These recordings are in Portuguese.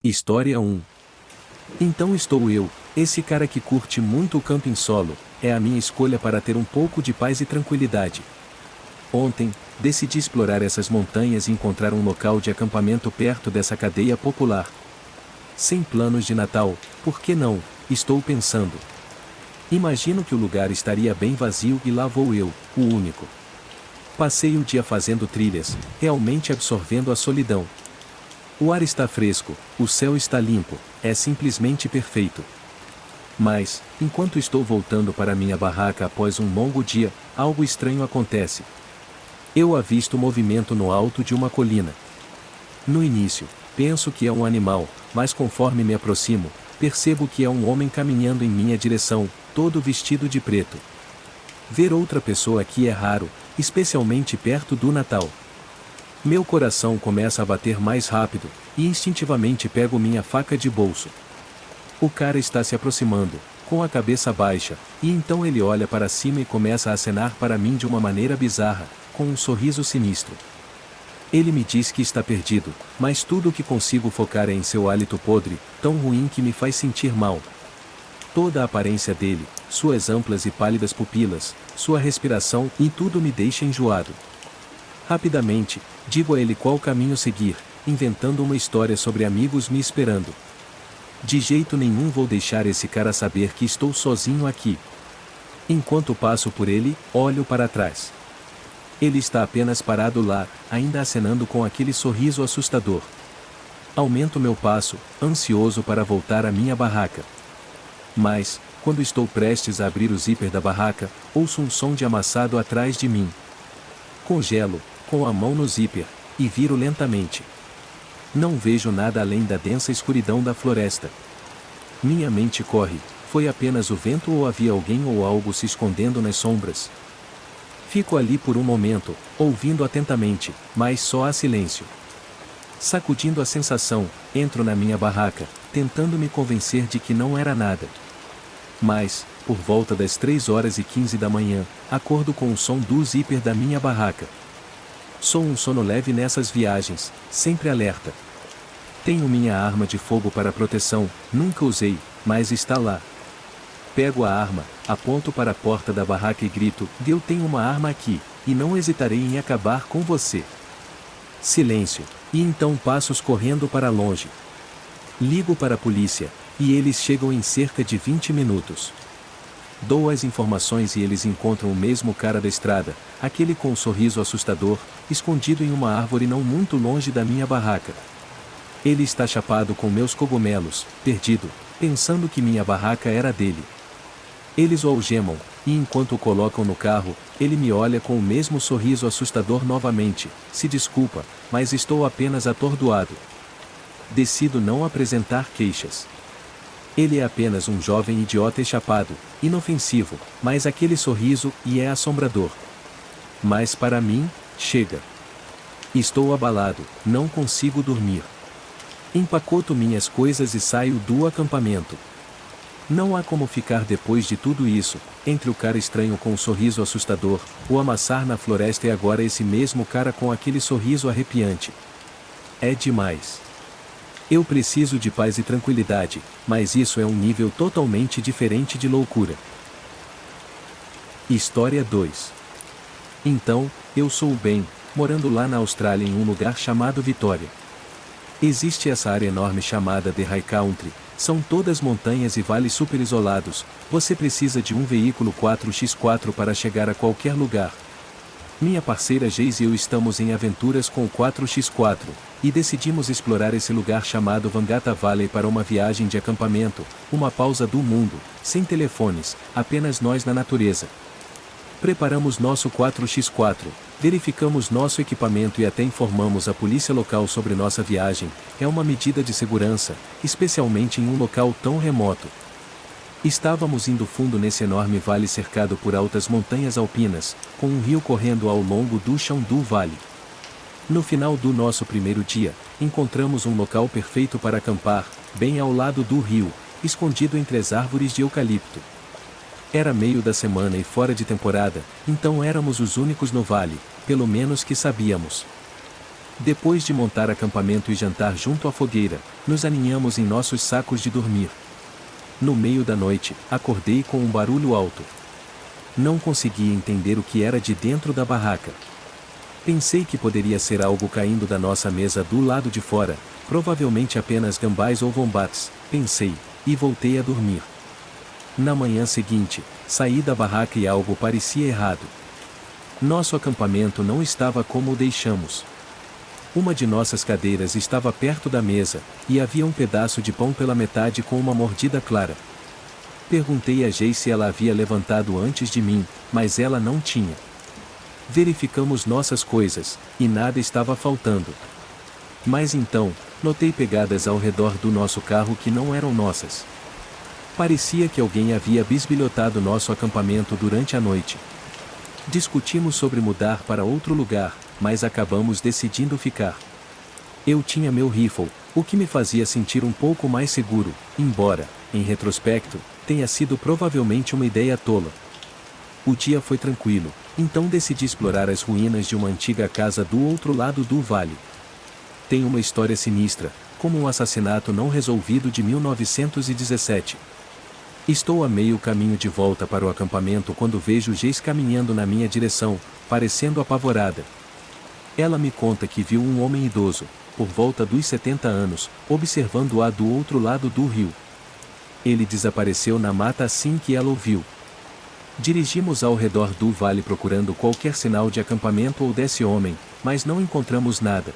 História 1. Então estou eu, esse cara que curte muito o camping solo, é a minha escolha para ter um pouco de paz e tranquilidade. Ontem, decidi explorar essas montanhas e encontrar um local de acampamento perto dessa cadeia popular. Sem planos de Natal, por que não? Estou pensando. Imagino que o lugar estaria bem vazio e lá vou eu, o único. Passei o dia fazendo trilhas, realmente absorvendo a solidão. O ar está fresco, o céu está limpo, é simplesmente perfeito. Mas, enquanto estou voltando para minha barraca após um longo dia, algo estranho acontece. Eu avisto movimento no alto de uma colina. No início, penso que é um animal, mas conforme me aproximo, percebo que é um homem caminhando em minha direção, todo vestido de preto. Ver outra pessoa aqui é raro, especialmente perto do Natal. Meu coração começa a bater mais rápido, e instintivamente pego minha faca de bolso. O cara está se aproximando, com a cabeça baixa, e então ele olha para cima e começa a acenar para mim de uma maneira bizarra, com um sorriso sinistro. Ele me diz que está perdido, mas tudo o que consigo focar é em seu hálito podre, tão ruim que me faz sentir mal. Toda a aparência dele, suas amplas e pálidas pupilas, sua respiração e tudo me deixa enjoado. Rapidamente, digo a ele qual caminho seguir, inventando uma história sobre amigos me esperando. De jeito nenhum vou deixar esse cara saber que estou sozinho aqui. Enquanto passo por ele, olho para trás. Ele está apenas parado lá, ainda acenando com aquele sorriso assustador. Aumento meu passo, ansioso para voltar à minha barraca. Mas, quando estou prestes a abrir o zíper da barraca, ouço um som de amassado atrás de mim. Congelo, com a mão no zíper, e viro lentamente. Não vejo nada além da densa escuridão da floresta. Minha mente corre, foi apenas o vento ou havia alguém ou algo se escondendo nas sombras? Fico ali por um momento, ouvindo atentamente, mas só há silêncio. Sacudindo a sensação, entro na minha barraca, tentando me convencer de que não era nada. Mas, por volta das 3h15 da manhã, acordo com o som do zíper da minha barraca. Sou um sono leve nessas viagens, sempre alerta. Tenho minha arma de fogo para proteção, nunca usei, mas está lá. Pego a arma, aponto para a porta da barraca e grito: eu tenho uma arma aqui, e não hesitarei em acabar com você. Silêncio, e então passos correndo para longe. Ligo para a polícia, e eles chegam em cerca de 20 minutos. Dou as informações e eles encontram o mesmo cara da estrada, aquele com um sorriso assustador, escondido em uma árvore não muito longe da minha barraca. Ele está chapado com meus cogumelos, perdido, pensando que minha barraca era dele. Eles o algemam, e enquanto o colocam no carro, ele me olha com o mesmo sorriso assustador novamente: se desculpa, mas estou apenas atordoado. Decido não apresentar queixas. Ele é apenas um jovem idiota e chapado, inofensivo, mas aquele sorriso e é assombrador. Mas para mim, chega. Estou abalado, não consigo dormir. Empacoto minhas coisas e saio do acampamento. Não há como ficar depois de tudo isso, entre o cara estranho com o sorriso assustador, o amassar na floresta e agora esse mesmo cara com aquele sorriso arrepiante. É demais. Eu preciso de paz e tranquilidade, mas isso é um nível totalmente diferente de loucura. História 2. Então, eu sou o Ben, morando lá na Austrália em um lugar chamado Vitória. Existe essa área enorme chamada The High Country, são todas montanhas e vales super isolados, você precisa de um veículo 4x4 para chegar a qualquer lugar. Minha parceira Geise e eu estamos em aventuras com o 4x4, e decidimos explorar esse lugar chamado Vangata Valley para uma viagem de acampamento, uma pausa do mundo, sem telefones, apenas nós na natureza. Preparamos nosso 4x4, verificamos nosso equipamento e até informamos a polícia local sobre nossa viagem, é uma medida de segurança, especialmente em um local tão remoto. Estávamos indo fundo nesse enorme vale cercado por altas montanhas alpinas, com um rio correndo ao longo do chão do vale. No final do nosso primeiro dia, encontramos um local perfeito para acampar, bem ao lado do rio, escondido entre as árvores de eucalipto. Era meio da semana e fora de temporada, então éramos os únicos no vale, pelo menos que sabíamos. Depois de montar acampamento e jantar junto à fogueira, nos aninhamos em nossos sacos de dormir. No meio da noite, acordei com um barulho alto. Não conseguia entender o que era de dentro da barraca. Pensei que poderia ser algo caindo da nossa mesa do lado de fora, provavelmente apenas gambás ou wombats, pensei, e voltei a dormir. Na manhã seguinte, saí da barraca e algo parecia errado. Nosso acampamento não estava como o deixamos. Uma de nossas cadeiras estava perto da mesa, e havia um pedaço de pão pela metade com uma mordida clara. Perguntei a Jay se ela havia levantado antes de mim, mas ela não tinha. Verificamos nossas coisas, e nada estava faltando. Mas então, notei pegadas ao redor do nosso carro que não eram nossas. Parecia que alguém havia bisbilhotado nosso acampamento durante a noite. Discutimos sobre mudar para outro lugar, mas acabamos decidindo ficar. Eu tinha meu rifle, o que me fazia sentir um pouco mais seguro, embora, em retrospecto, tenha sido provavelmente uma ideia tola. O dia foi tranquilo, então decidi explorar as ruínas de uma antiga casa do outro lado do vale. Tem uma história sinistra, como um assassinato não resolvido de 1917. Estou a meio caminho de volta para o acampamento quando vejo Jace caminhando na minha direção, parecendo apavorada. Ela me conta que viu um homem idoso, por volta dos 70 anos, observando-a do outro lado do rio. Ele desapareceu na mata assim que ela o viu. Dirigimos ao redor do vale procurando qualquer sinal de acampamento ou desse homem, mas não encontramos nada.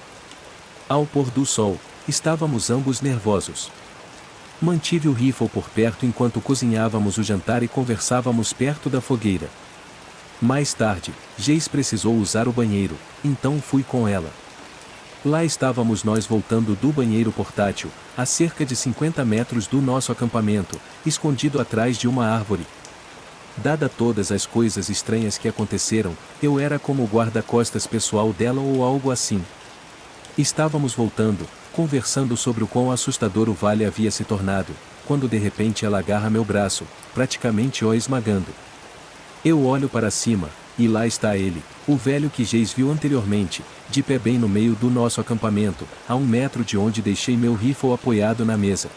Ao pôr do sol, estávamos ambos nervosos. Mantive o rifle por perto enquanto cozinhávamos o jantar e conversávamos perto da fogueira. Mais tarde, Jace precisou usar o banheiro, então fui com ela. Lá estávamos nós voltando do banheiro portátil, a cerca de 50 metros do nosso acampamento, escondido atrás de uma árvore. Dada todas as coisas estranhas que aconteceram, eu era como o guarda-costas pessoal dela ou algo assim. Estávamos voltando, conversando sobre o quão assustador o vale havia se tornado, quando de repente ela agarra meu braço, praticamente o esmagando. Eu olho para cima, e lá está ele, o velho que Jace viu anteriormente, de pé bem no meio do nosso acampamento, a 1 metro de onde deixei meu rifle apoiado na mesa.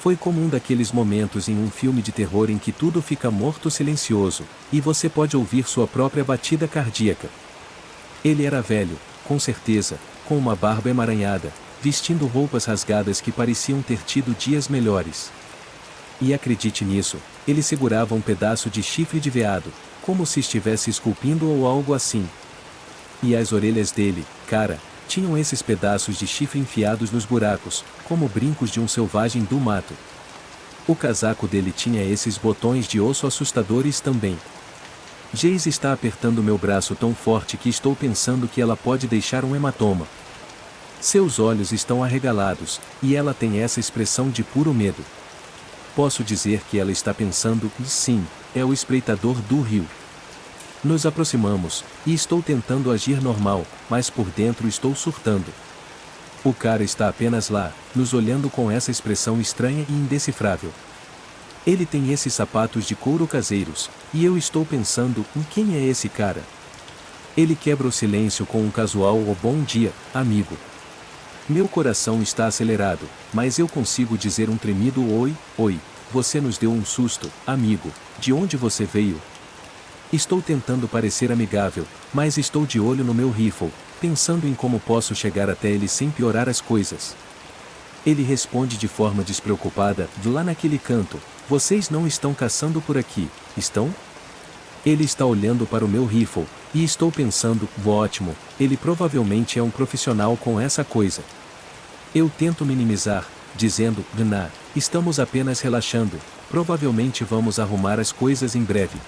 Foi como um daqueles momentos em um filme de terror em que tudo fica morto silencioso, e você pode ouvir sua própria batida cardíaca. Ele era velho, com certeza, com uma barba emaranhada, vestindo roupas rasgadas que pareciam ter tido dias melhores. E acredite nisso, ele segurava um pedaço de chifre de veado, como se estivesse esculpindo ou algo assim. E as orelhas dele, cara, tinham esses pedaços de chifre enfiados nos buracos, como brincos de um selvagem do mato. O casaco dele tinha esses botões de osso assustadores também. Jace está apertando meu braço tão forte que estou pensando que ela pode deixar um hematoma. Seus olhos estão arregalados, e ela tem essa expressão de puro medo. Posso dizer que ela está pensando, sim, é o espreitador do rio. Nos aproximamos, e estou tentando agir normal, mas por dentro estou surtando. O cara está apenas lá, nos olhando com essa expressão estranha e indecifrável. Ele tem esses sapatos de couro caseiros, e eu estou pensando, em quem é esse cara? Ele quebra o silêncio com um casual "oh, bom dia, amigo". Meu coração está acelerado, mas eu consigo dizer um tremido oi, oi, você nos deu um susto, amigo, de onde você veio? Estou tentando parecer amigável, mas estou de olho no meu rifle, pensando em como posso chegar até ele sem piorar as coisas. Ele responde de forma despreocupada, lá naquele canto, vocês não estão caçando por aqui, estão? Ele está olhando para o meu rifle, e estou pensando, ótimo, ele provavelmente é um profissional com essa coisa. Eu tento minimizar, dizendo, Gna, estamos apenas relaxando, provavelmente vamos arrumar as coisas em breve.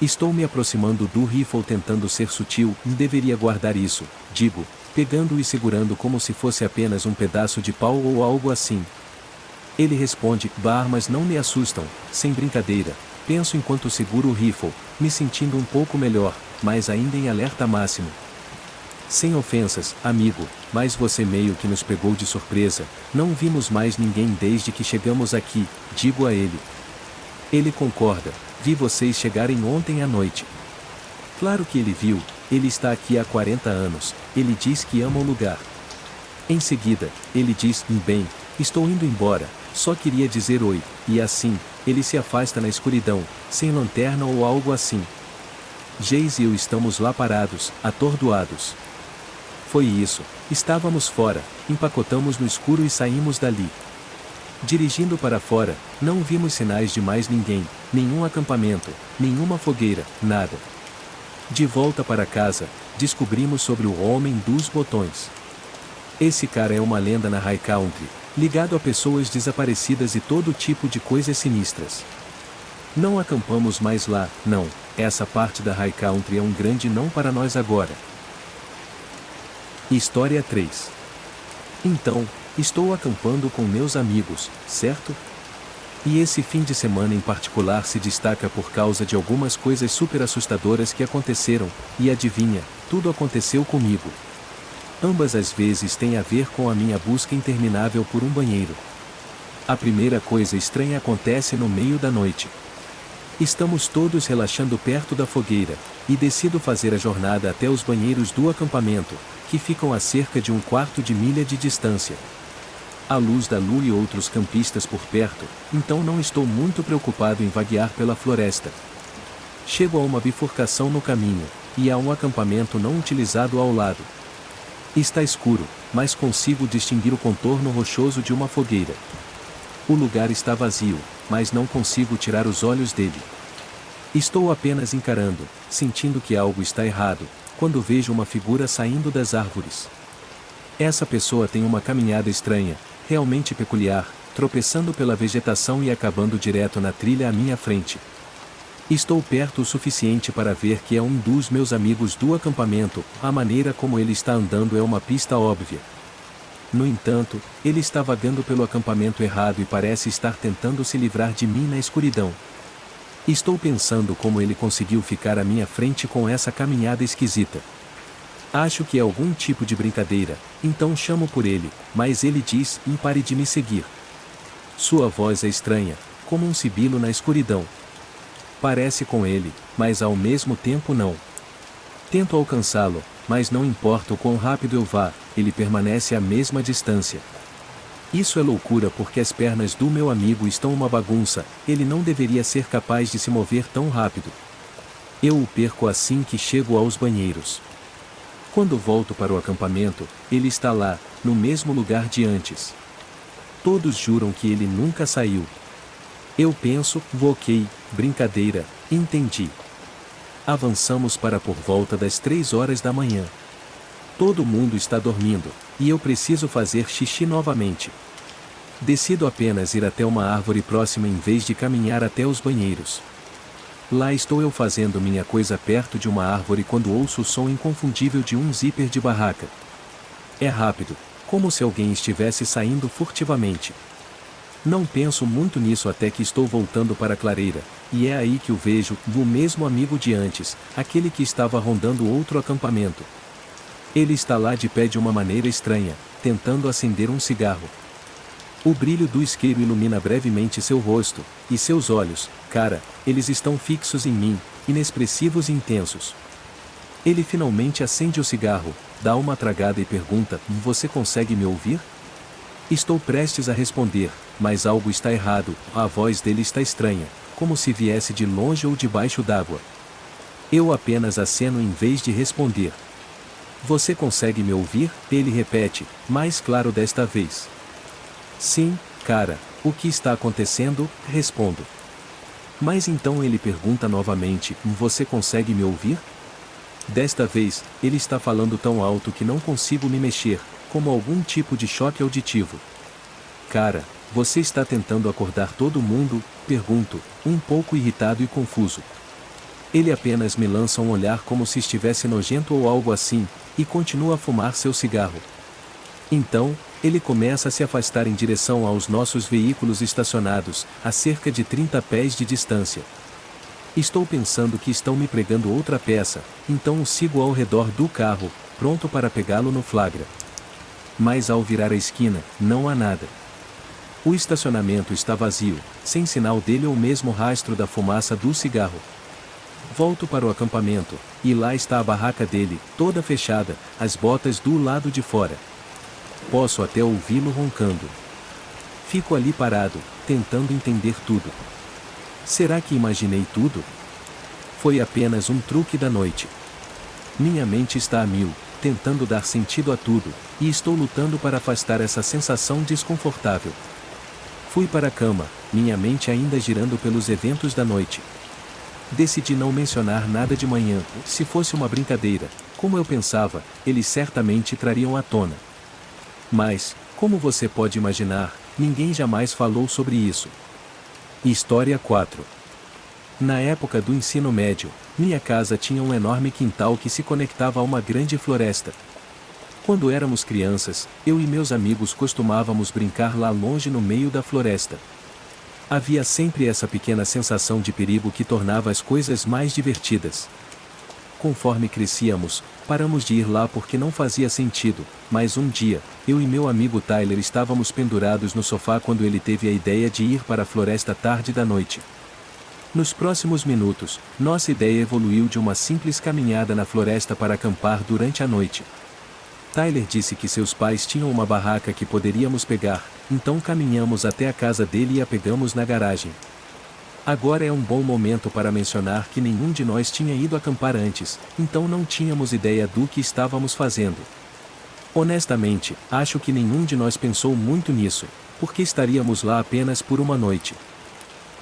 Estou me aproximando do rifle tentando ser sutil, deveria guardar isso, digo, pegando e segurando como se fosse apenas um pedaço de pau ou algo assim. Ele responde, armas não me assustam, sem brincadeira, penso enquanto seguro o rifle, me sentindo um pouco melhor, mas ainda em alerta máximo. Sem ofensas, amigo, mas você meio que nos pegou de surpresa, não vimos mais ninguém desde que chegamos aqui, digo a ele. Ele concorda, vi vocês chegarem ontem à noite. Claro que ele viu, ele está aqui há 40 anos, ele diz que ama o lugar. Em seguida, ele diz, bem, estou indo embora, só queria dizer oi, e assim, ele se afasta na escuridão, sem lanterna ou algo assim. Geis e eu estamos lá parados, atordoados. Foi isso, estávamos fora, empacotamos no escuro e saímos dali. Dirigindo para fora, não vimos sinais de mais ninguém, nenhum acampamento, nenhuma fogueira, nada. De volta para casa, descobrimos sobre o homem dos botões. Esse cara é uma lenda na High Country, ligado a pessoas desaparecidas e todo tipo de coisas sinistras. Não acampamos mais lá, não, essa parte da High Country é um grande não para nós agora. História 3. Então, estou acampando com meus amigos, certo? E esse fim de semana em particular se destaca por causa de algumas coisas super assustadoras que aconteceram, e adivinha, tudo aconteceu comigo. Ambas as vezes têm a ver com a minha busca interminável por um banheiro. A primeira coisa estranha acontece no meio da noite. Estamos todos relaxando perto da fogueira, e decido fazer a jornada até os banheiros do acampamento, que ficam a cerca de 1/4 de milha de distância. À luz da lua e outros campistas por perto, então não estou muito preocupado em vaguear pela floresta. Chego a uma bifurcação no caminho, e há um acampamento não utilizado ao lado. Está escuro, mas consigo distinguir o contorno rochoso de uma fogueira. O lugar está vazio, mas não consigo tirar os olhos dele. Estou apenas encarando, sentindo que algo está errado, quando vejo uma figura saindo das árvores. Essa pessoa tem uma caminhada estranha, realmente peculiar, tropeçando pela vegetação e acabando direto na trilha à minha frente. Estou perto o suficiente para ver que é um dos meus amigos do acampamento, a maneira como ele está andando é uma pista óbvia. No entanto, ele está vagando pelo acampamento errado e parece estar tentando se livrar de mim na escuridão. Estou pensando como ele conseguiu ficar à minha frente com essa caminhada esquisita. Acho que é algum tipo de brincadeira, então chamo por ele, mas ele diz, pare de me seguir. Sua voz é estranha, como um sibilo na escuridão. Parece com ele, mas ao mesmo tempo não. Tento alcançá-lo, mas não importa o quão rápido eu vá, ele permanece à mesma distância. Isso é loucura porque as pernas do meu amigo estão uma bagunça, ele não deveria ser capaz de se mover tão rápido. Eu o perco assim que chego aos banheiros. Quando volto para o acampamento, ele está lá, no mesmo lugar de antes. Todos juram que ele nunca saiu. Eu penso, ok, brincadeira, entendi. Avançamos para por volta das 3 horas da manhã. Todo mundo está dormindo, e eu preciso fazer xixi novamente. Decido apenas ir até uma árvore próxima em vez de caminhar até os banheiros. Lá estou eu fazendo minha coisa perto de uma árvore quando ouço o som inconfundível de um zíper de barraca. É rápido, como se alguém estivesse saindo furtivamente. Não penso muito nisso até que estou voltando para a clareira, e é aí que o vejo, o mesmo amigo de antes, aquele que estava rondando outro acampamento. Ele está lá de pé de uma maneira estranha, tentando acender um cigarro. O brilho do isqueiro ilumina brevemente seu rosto, e seus olhos, cara, eles estão fixos em mim, inexpressivos e intensos. Ele finalmente acende o cigarro, dá uma tragada e pergunta, você consegue me ouvir? Estou prestes a responder, mas algo está errado, a voz dele está estranha, como se viesse de longe ou debaixo d'água. Eu apenas aceno em vez de responder. Você consegue me ouvir? Ele repete, mais claro desta vez. Sim, cara, o que está acontecendo? Respondo. Mas então ele pergunta novamente, você consegue me ouvir? Desta vez, ele está falando tão alto que não consigo me mexer, como algum tipo de choque auditivo. Cara, você está tentando acordar todo mundo? Pergunto, um pouco irritado e confuso. Ele apenas me lança um olhar como se estivesse nojento ou algo assim, e continua a fumar seu cigarro. Então, ele começa a se afastar em direção aos nossos veículos estacionados, a cerca de 30 pés de distância. Estou pensando que estão me pregando outra peça, então o sigo ao redor do carro, pronto para pegá-lo no flagra. Mas ao virar a esquina, não há nada. O estacionamento está vazio, sem sinal dele ou mesmo rastro da fumaça do cigarro. Volto para o acampamento, e lá está a barraca dele, toda fechada, as botas do lado de fora. Posso até ouvi-lo roncando. Fico ali parado, tentando entender tudo. Será que imaginei tudo? Foi apenas um truque da noite. Minha mente está a mil, tentando dar sentido a tudo, e estou lutando para afastar essa sensação desconfortável. Fui para a cama, minha mente ainda girando pelos eventos da noite. Decidi não mencionar nada de manhã, se fosse uma brincadeira, como eu pensava, eles certamente trariam à tona. Mas, como você pode imaginar, ninguém jamais falou sobre isso. História 4. Na época do ensino médio, minha casa tinha um enorme quintal que se conectava a uma grande floresta. Quando éramos crianças, eu e meus amigos costumávamos brincar lá longe no meio da floresta. Havia sempre essa pequena sensação de perigo que tornava as coisas mais divertidas. Conforme crescíamos, paramos de ir lá porque não fazia sentido, mas um dia, eu e meu amigo Tyler estávamos pendurados no sofá quando ele teve a ideia de ir para a floresta tarde da noite. Nos próximos minutos, nossa ideia evoluiu de uma simples caminhada na floresta para acampar durante a noite. Tyler disse que seus pais tinham uma barraca que poderíamos pegar, então caminhamos até a casa dele e a pegamos na garagem. Agora é um bom momento para mencionar que nenhum de nós tinha ido acampar antes, então não tínhamos ideia do que estávamos fazendo. Honestamente, acho que nenhum de nós pensou muito nisso, porque estaríamos lá apenas por uma noite.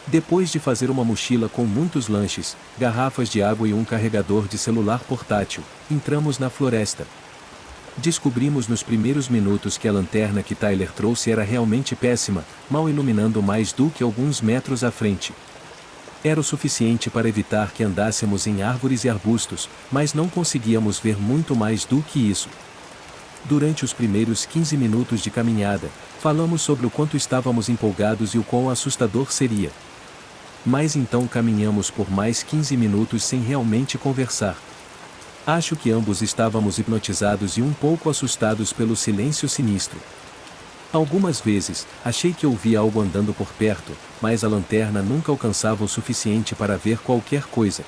Depois de fazer uma mochila com muitos lanches, garrafas de água e um carregador de celular portátil, entramos na floresta. Descobrimos nos primeiros minutos que a lanterna que Tyler trouxe era realmente péssima, mal iluminando mais do que alguns metros à frente. Era o suficiente para evitar que andássemos em árvores e arbustos, mas não conseguíamos ver muito mais do que isso. Durante os primeiros 15 minutos de caminhada, falamos sobre o quanto estávamos empolgados e o quão assustador seria. Mas então caminhamos por mais 15 minutos sem realmente conversar. Acho que ambos estávamos hipnotizados e um pouco assustados pelo silêncio sinistro. Algumas vezes, achei que ouvia algo andando por perto, mas a lanterna nunca alcançava o suficiente para ver qualquer coisa.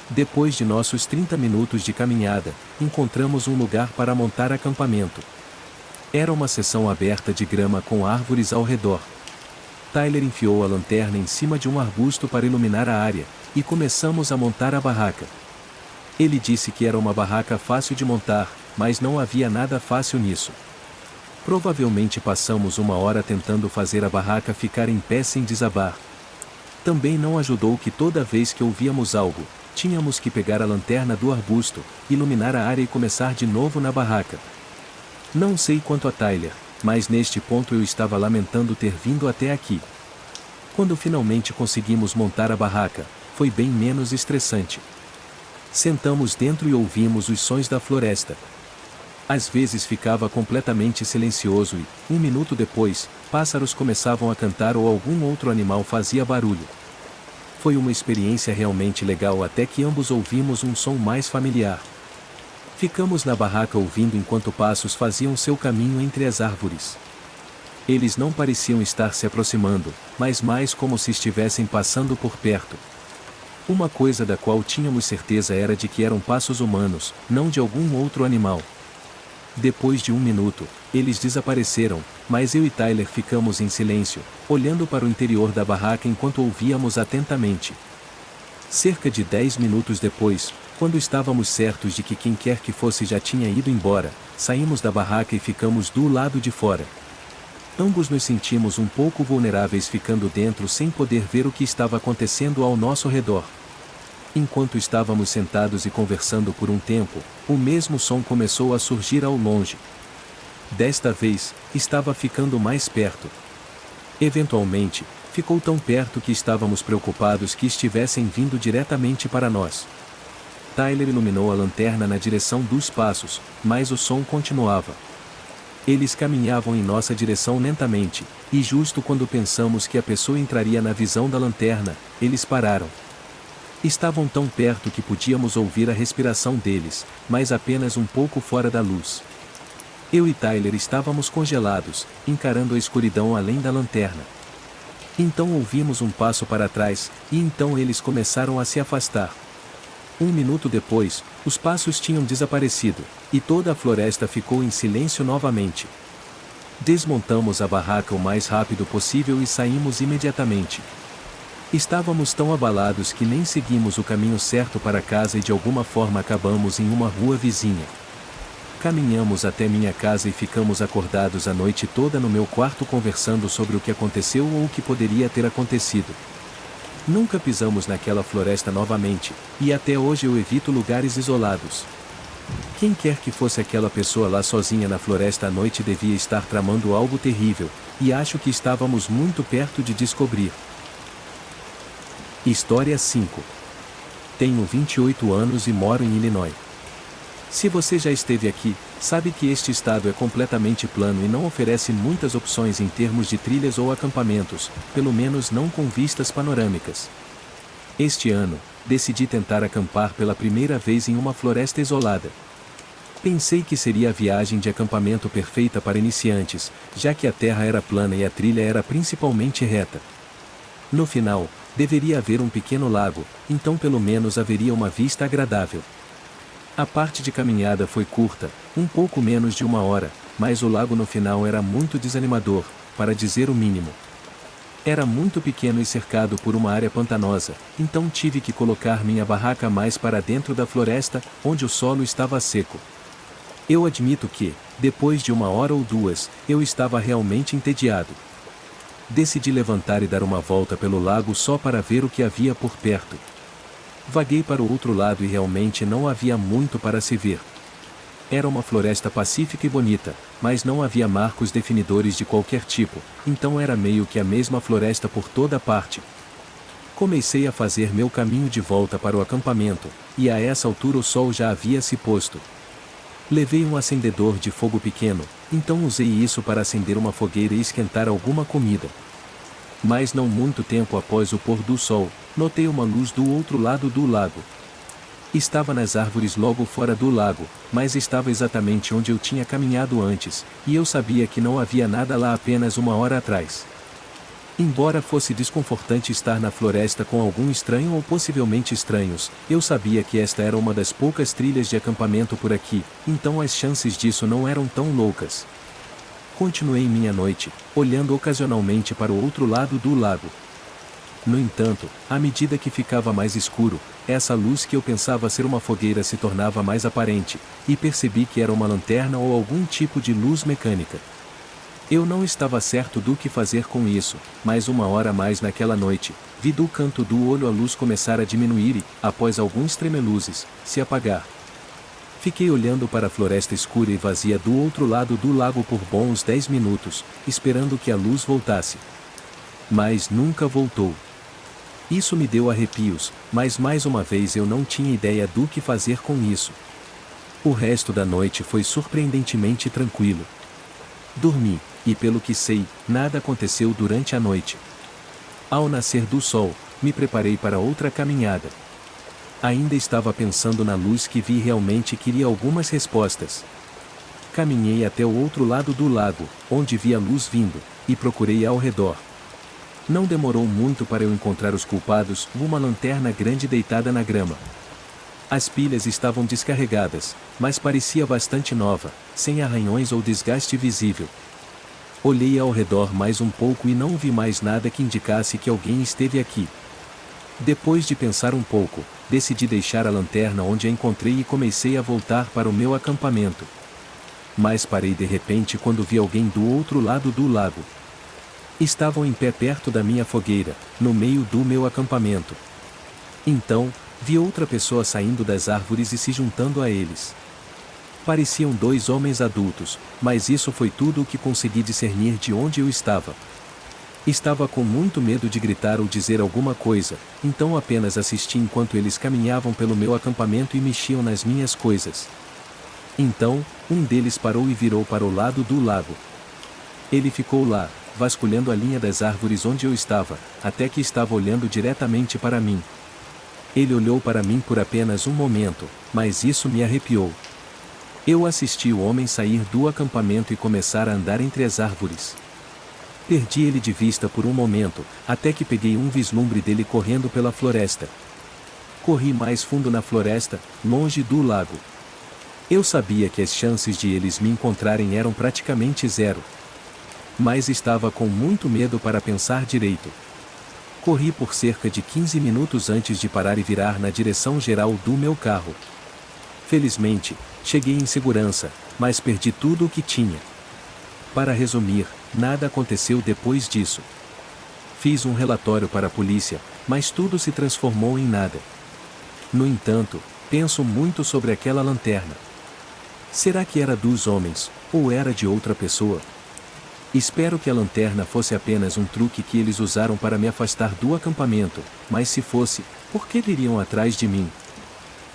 Depois de nossos 30 minutos de caminhada, encontramos um lugar para montar acampamento. Era uma seção aberta de grama com árvores ao redor. Tyler enfiou a lanterna em cima de um arbusto para iluminar a área, e começamos a montar a barraca. Ele disse que era uma barraca fácil de montar, mas não havia nada fácil nisso. Provavelmente passamos uma hora tentando fazer a barraca ficar em pé sem desabar. Também não ajudou que toda vez que ouvíamos algo, tínhamos que pegar a lanterna do arbusto, iluminar a área e começar de novo na barraca. Não sei quanto a Tyler, mas neste ponto eu estava lamentando ter vindo até aqui. Quando finalmente conseguimos montar a barraca, foi bem menos estressante. Sentamos dentro e ouvimos os sons da floresta. Às vezes ficava completamente silencioso e, um minuto depois, pássaros começavam a cantar ou algum outro animal fazia barulho. Foi uma experiência realmente legal até que ambos ouvimos um som mais familiar. Ficamos na barraca ouvindo enquanto passos faziam seu caminho entre as árvores. Eles não pareciam estar se aproximando, mas mais como se estivessem passando por perto. Uma coisa da qual tínhamos certeza era de que eram passos humanos, não de algum outro animal. Depois de um minuto, eles desapareceram, mas eu e Tyler ficamos em silêncio, olhando para o interior da barraca enquanto ouvíamos atentamente. Cerca de 10 minutos depois, quando estávamos certos de que quem quer que fosse já tinha ido embora, saímos da barraca e ficamos do lado de fora. Ambos nos sentimos um pouco vulneráveis ficando dentro sem poder ver o que estava acontecendo ao nosso redor. Enquanto estávamos sentados e conversando por um tempo, o mesmo som começou a surgir ao longe. Desta vez, estava ficando mais perto. Eventualmente, ficou tão perto que estávamos preocupados que estivessem vindo diretamente para nós. Tyler iluminou a lanterna na direção dos passos, mas o som continuava. Eles caminhavam em nossa direção lentamente, e justo quando pensamos que a pessoa entraria na visão da lanterna, eles pararam. Estavam tão perto que podíamos ouvir a respiração deles, mas apenas um pouco fora da luz. Eu e Tyler estávamos congelados, encarando a escuridão além da lanterna. Então ouvimos um passo para trás, e então eles começaram a se afastar. Um minuto depois, os passos tinham desaparecido, e toda a floresta ficou em silêncio novamente. Desmontamos a barraca o mais rápido possível e saímos imediatamente. Estávamos tão abalados que nem seguimos o caminho certo para casa e de alguma forma acabamos em uma rua vizinha. Caminhamos até minha casa e ficamos acordados a noite toda no meu quarto conversando sobre o que aconteceu ou o que poderia ter acontecido. Nunca pisamos naquela floresta novamente, e até hoje eu evito lugares isolados. Quem quer que fosse aquela pessoa lá sozinha na floresta à noite devia estar tramando algo terrível, e acho que estávamos muito perto de descobrir. História 5. Tenho 28 anos e moro em Illinois. Se você já esteve aqui, sabe que este estado é completamente plano e não oferece muitas opções em termos de trilhas ou acampamentos, pelo menos não com vistas panorâmicas. Este ano, decidi tentar acampar pela primeira vez em uma floresta isolada. Pensei que seria a viagem de acampamento perfeita para iniciantes, já que a terra era plana e a trilha era principalmente reta. No final, deveria haver um pequeno lago, então pelo menos haveria uma vista agradável. A parte de caminhada foi curta, um pouco menos de 1 hora, mas o lago no final era muito desanimador, para dizer o mínimo. Era muito pequeno e cercado por uma área pantanosa, então tive que colocar minha barraca mais para dentro da floresta, onde o solo estava seco. Eu admito que, depois de 1 hora ou 2, eu estava realmente entediado. Decidi levantar e dar uma volta pelo lago só para ver o que havia por perto. Vaguei para o outro lado e realmente não havia muito para se ver. Era uma floresta pacífica e bonita, mas não havia marcos definidores de qualquer tipo, então era meio que a mesma floresta por toda parte. Comecei a fazer meu caminho de volta para o acampamento, e a essa altura o sol já havia se posto. Levei um acendedor de fogo pequeno, então usei isso para acender uma fogueira e esquentar alguma comida. Mas não muito tempo após o pôr do sol, notei uma luz do outro lado do lago. Estava nas árvores logo fora do lago, mas estava exatamente onde eu tinha caminhado antes, e eu sabia que não havia nada lá apenas 1 hora atrás. Embora fosse desconfortante estar na floresta com algum estranho ou possivelmente estranhos, eu sabia que esta era uma das poucas trilhas de acampamento por aqui, então as chances disso não eram tão loucas. Continuei minha noite, olhando ocasionalmente para o outro lado do lago. No entanto, à medida que ficava mais escuro, essa luz que eu pensava ser uma fogueira se tornava mais aparente, e percebi que era uma lanterna ou algum tipo de luz mecânica. Eu não estava certo do que fazer com isso, mas 1 hora mais naquela noite, vi do canto do olho a luz começar a diminuir e, após alguns tremeluzes, se apagar. Fiquei olhando para a floresta escura e vazia do outro lado do lago por bons 10 minutos, esperando que a luz voltasse. Mas nunca voltou. Isso me deu arrepios, mas mais uma vez eu não tinha ideia do que fazer com isso. O resto da noite foi surpreendentemente tranquilo. Dormi, e pelo que sei, nada aconteceu durante a noite. Ao nascer do sol, me preparei para outra caminhada. Ainda estava pensando na luz que vi e realmente queria algumas respostas. Caminhei até o outro lado do lago, onde vi a luz vindo, e procurei ao redor. Não demorou muito para eu encontrar os culpados, uma lanterna grande deitada na grama. As pilhas estavam descarregadas, mas parecia bastante nova, sem arranhões ou desgaste visível. Olhei ao redor mais um pouco e não vi mais nada que indicasse que alguém esteve aqui. Depois de pensar um pouco, decidi deixar a lanterna onde a encontrei e comecei a voltar para o meu acampamento. Mas parei de repente quando vi alguém do outro lado do lago. Estavam em pé perto da minha fogueira, no meio do meu acampamento. Então, vi outra pessoa saindo das árvores e se juntando a eles. Pareciam 2 homens adultos, mas isso foi tudo o que consegui discernir de onde eu estava. Estava com muito medo de gritar ou dizer alguma coisa, então apenas assisti enquanto eles caminhavam pelo meu acampamento e mexiam nas minhas coisas. Então, um deles parou e virou para o lado do lago. Ele ficou lá, vasculhando a linha das árvores onde eu estava, até que estava olhando diretamente para mim. Ele olhou para mim por apenas um momento, mas isso me arrepiou. Eu assisti o homem sair do acampamento e começar a andar entre as árvores. Perdi ele de vista por um momento, até que peguei um vislumbre dele correndo pela floresta. Corri mais fundo na floresta, longe do lago. Eu sabia que as chances de eles me encontrarem eram praticamente zero. Mas estava com muito medo para pensar direito. Corri por cerca de 15 minutos antes de parar e virar na direção geral do meu carro. Felizmente, cheguei em segurança, mas perdi tudo o que tinha. Para resumir, nada aconteceu depois disso. Fiz um relatório para a polícia, mas tudo se transformou em nada. No entanto, penso muito sobre aquela lanterna. Será que era dos homens, ou era de outra pessoa? Espero que a lanterna fosse apenas um truque que eles usaram para me afastar do acampamento, mas se fosse, por que viriam atrás de mim?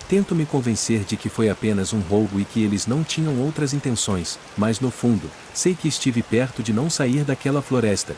Tento me convencer de que foi apenas um roubo e que eles não tinham outras intenções, mas no fundo, sei que estive perto de não sair daquela floresta.